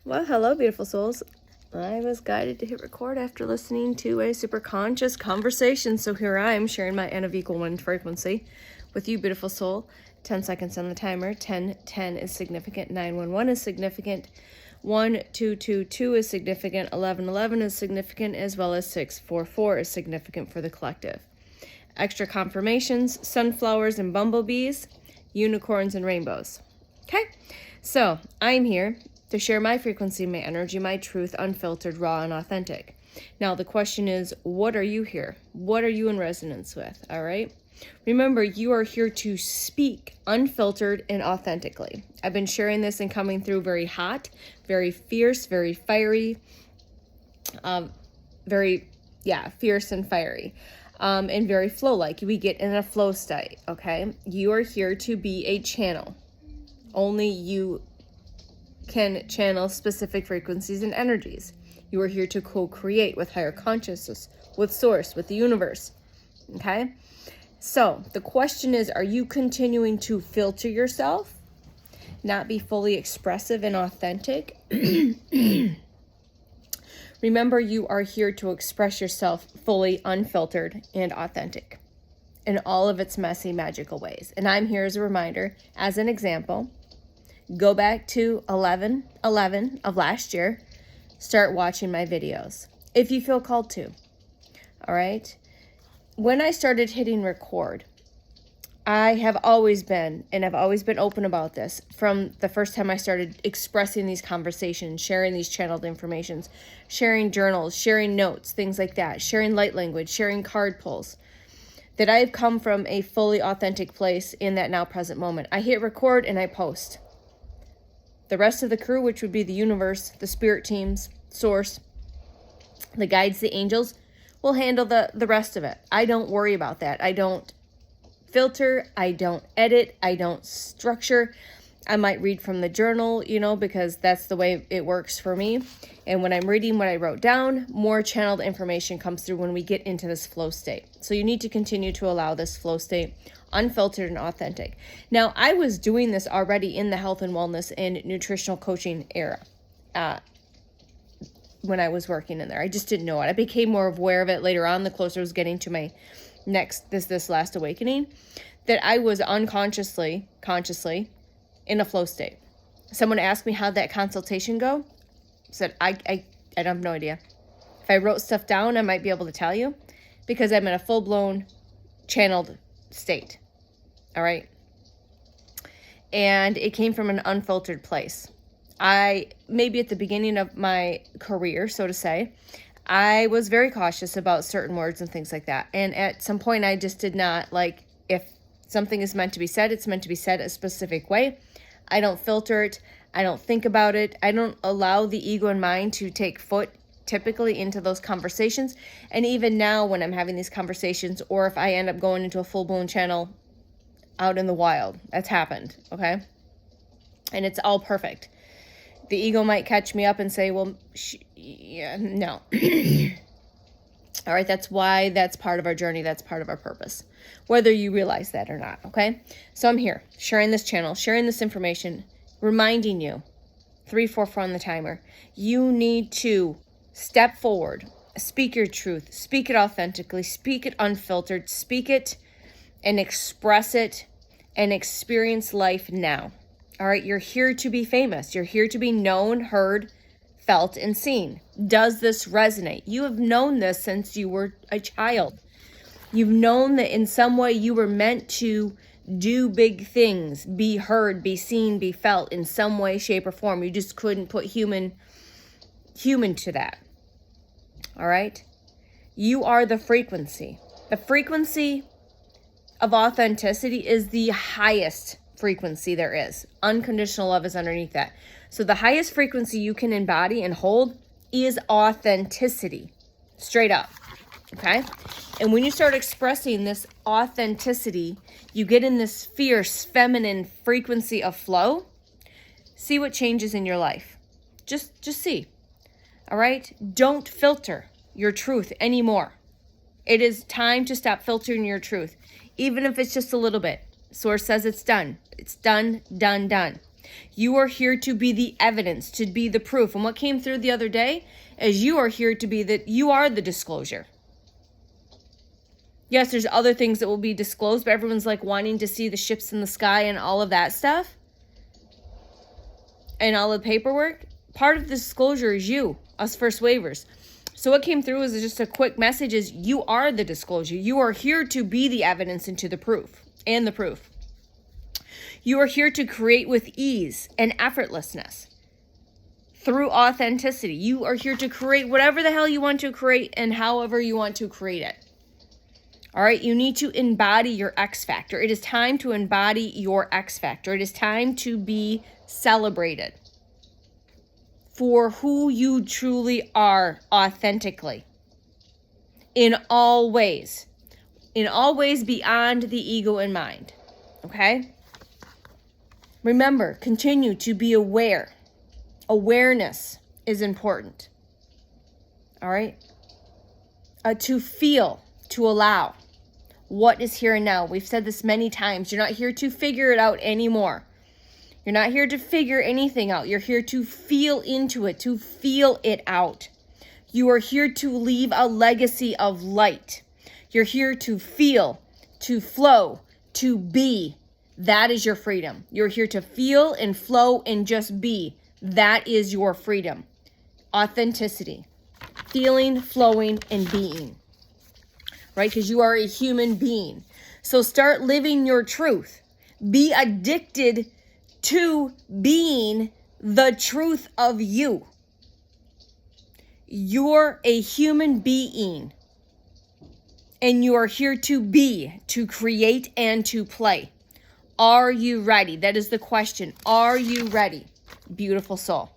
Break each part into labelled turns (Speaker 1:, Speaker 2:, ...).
Speaker 1: Well, hello, beautiful souls. I was guided to hit record after listening to a super conscious conversation. So here I am sharing my N of equal 1 frequency with you, beautiful soul. 10 seconds on the timer. 10:10 is significant. 911 is significant. 1222 is significant. 1111 is significant, as well as 644 is significant for the collective. Extra confirmations: sunflowers and bumblebees, unicorns and rainbows. Okay, so I'm here to share my frequency, my energy, my truth, unfiltered, raw, and authentic. Now, the question is, what are you here? What are you in resonance with? All right. Remember, you are here to speak unfiltered and authentically. I've been sharing this and coming through very hot, very fierce, very fiery, fierce and fiery, and very flow-like. We get in a flow state, okay? You are here to be a channel. Only you can channel specific frequencies and energies. You are here to co-create with higher consciousness, with source, with the universe, okay? So the question is, are you continuing to filter yourself, not be fully expressive and authentic? Remember, you are here to express yourself fully unfiltered and authentic in all of its messy, magical ways. And I'm here as a reminder, as an example. Go back to 11/11 of last year. Start watching my videos if you feel called to. All right. When I started hitting record, I have always been, and I've always been open about this from the first time I started expressing these conversations, sharing these channeled informations, sharing journals, sharing notes, things like that, sharing light language, sharing card pulls, that I've come from a fully authentic place in that now present moment. I hit record and I post. The rest of the crew, which would be the universe, the spirit teams, source, the guides, the angels, will handle the rest of it. I don't worry about that. I don't filter, I don't edit, I don't structure. I might read from the journal, because that's the way it works for me. And when I'm reading what I wrote down, more channeled information comes through when we get into this flow state. So you need to continue to allow this flow state unfiltered and authentic. Now, I was doing this already in the health and wellness and nutritional coaching era when I was working in there. I just didn't know it. I became more aware of it later on, the closer I was getting to my this last awakening, that I was consciously in a flow state. Someone asked me how'd that consultation go. I said, I have no idea. If I wrote stuff down, I might be able to tell you, because I'm in a full-blown channeled state. All right. And it came from an unfiltered place. Maybe at the beginning of my career, so to say, I was very cautious about certain words and things like that. And at some point, I just did not if something is meant to be said, it's meant to be said a specific way. I don't filter it. I don't think about it. I don't allow the ego and mind to take foot typically into those conversations. And even now when I'm having these conversations, or if I end up going into a full-blown channel out in the wild, that's happened, okay? And it's all perfect. The ego might catch me up and say, well, no. All right, that's why that's part of our journey. That's part of our purpose, whether you realize that or not, okay? So I'm here sharing this channel, sharing this information, reminding you, 344 on the timer, you need to step forward, speak your truth, speak it authentically, speak it unfiltered, speak it and express it and experience life now. All right, you're here to be famous. You're here to be known, heard, felt, and seen. Does this resonate? You have known this since you were a child. You've known that in some way you were meant to do big things, be heard, be seen, be felt in some way, shape, or form. You just couldn't put human to that. All right? You are the frequency. The frequency of authenticity is the highest frequency there is. Unconditional love is underneath that. So the highest frequency you can embody and hold is authenticity. Straight up. Okay? And when you start expressing this authenticity, you get in this fierce feminine frequency of flow. See what changes in your life. Just see. All right? Don't filter your truth anymore. It is time to stop filtering your truth, even if it's just a little bit. Source says it's done. It's done, done, done. You are here to be the evidence, to be the proof. And what came through the other day is you are here to be that you are the disclosure. Yes, there's other things that will be disclosed, but everyone's like wanting to see the ships in the sky and all of that stuff. And all the paperwork. Part of the disclosure is you, us first waivers. So what came through is just a quick message is you are the disclosure. You are here to be the evidence into the proof and the proof. You are here to create with ease and effortlessness through authenticity. You are here to create whatever the hell you want to create and however you want to create it. All right, you need to embody your X factor. It is time to embody your X factor. It is time to be celebrated for who you truly are authentically in all ways beyond the ego and mind. Okay? Remember, continue to be aware. Awareness is important. All right? To feel, to allow what is here and now. We've said this many times. You're not here to figure it out anymore. You're not here to figure anything out. You're here to feel into it, to feel it out. You are here to leave a legacy of light. You're here to feel, to flow, to be. That is your freedom. You're here to feel and flow and just be. That is your freedom. Authenticity. Feeling, flowing, and being. Right? Because you are a human being. So start living your truth. Be addicted to being the truth of you. You're a human being. And you are here to be, to create, and to play. Are you ready? That is the question. Are you ready? Beautiful soul.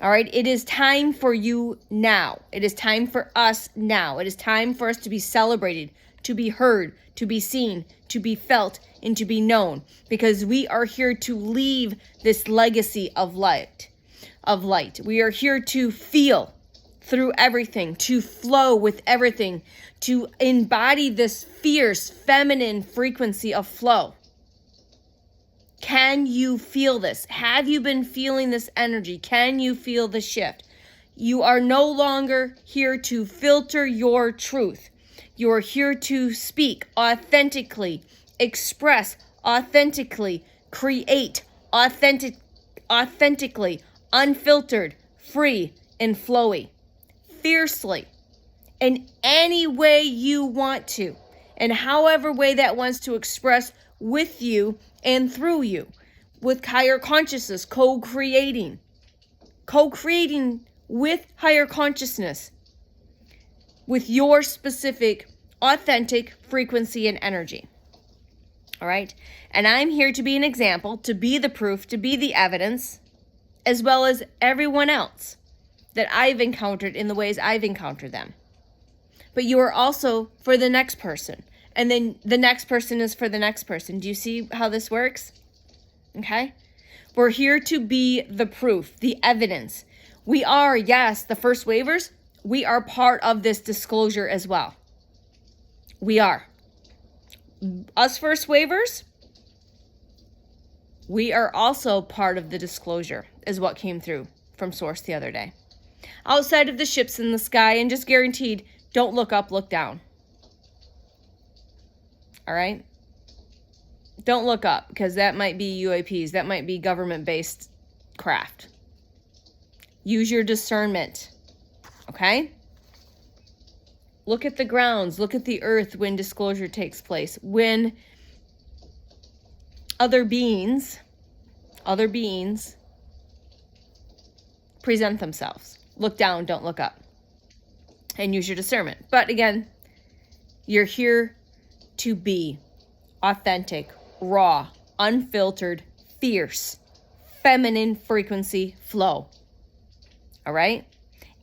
Speaker 1: All right, it is time for you now. It is time for us now. It is time for us to be celebrated, to be heard, to be seen, to be felt, and to be known. Because we are here to leave this legacy of light. We are here to feel through everything, to flow with everything, to embody this fierce feminine frequency of flow. Can you feel this? Have you been feeling this energy? Can you feel the shift? You are no longer here to filter your truth. You are here to speak authentically, express authentically, create authentically, unfiltered, free, and flowy, fiercely, in any way you want to, and however way that wants to express with you and through you, with higher consciousness, co-creating with higher consciousness, with your specific authentic frequency and energy. All right? And I'm here to be an example, to be the proof, to be the evidence, as well as everyone else that I've encountered in the ways I've encountered them. But you are also for the next person. And then the next person is for the next person. Do you see how this works? Okay? We're here to be the proof, the evidence. We are, yes, the first waivers. We are part of this disclosure as well. We are. Us first waivers, we are also part of the disclosure, is what came through from Source the other day. Outside of the ships in the sky, and just guaranteed, don't look up, look down. All right? Don't look up, because that might be UAPs. That might be government-based craft. Use your discernment. Okay? Look at the grounds. Look at the earth when disclosure takes place. When other beings present themselves. Look down, don't look up. And use your discernment. But again, you're here to be authentic, raw, unfiltered, fierce, feminine frequency flow. All right?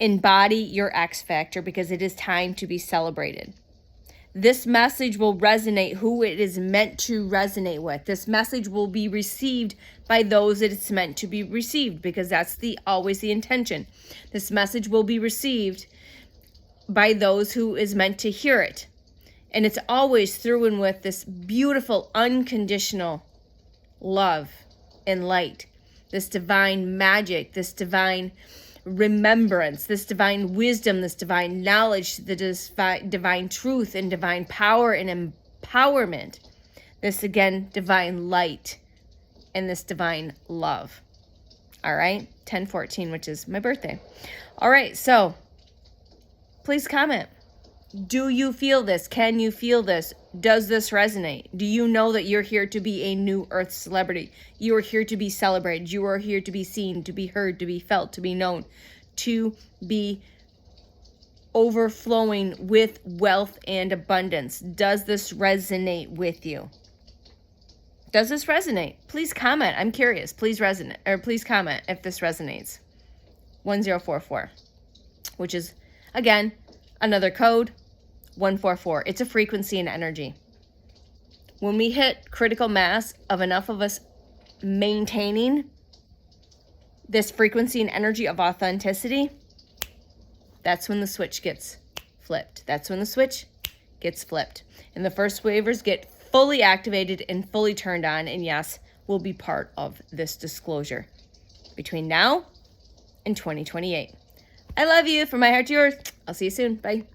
Speaker 1: Embody your X factor because it is time to be celebrated. This message will resonate who it is meant to resonate with. This message will be received by those that it's meant to be received because that's always the intention. This message will be received by those who is meant to hear it. And it's always through and with this beautiful, unconditional love and light, this divine magic, this divine remembrance, this divine wisdom, this divine knowledge, the divine truth and divine power and empowerment, this again divine light, and this divine love. All right, 10/14, which is my birthday. All right, so please comment. Do you feel this? Can you feel this? Does this resonate? Do you know that you're here to be a new earth celebrity? You are here to be celebrated. You are here to be seen, to be heard, to be felt, to be known, to be overflowing with wealth and abundance. Does this resonate with you? Does this resonate? Please comment. I'm curious. Please resonate, or please comment if this resonates. 1044, which is, again, another code, 144. It's a frequency and energy. When we hit critical mass of enough of us maintaining this frequency and energy of authenticity, that's when the switch gets flipped. That's when the switch gets flipped. And the first waivers get fully activated and fully turned on. And yes, will be part of this disclosure between now and 2028. I love you. From my heart to yours. I'll see you soon. Bye.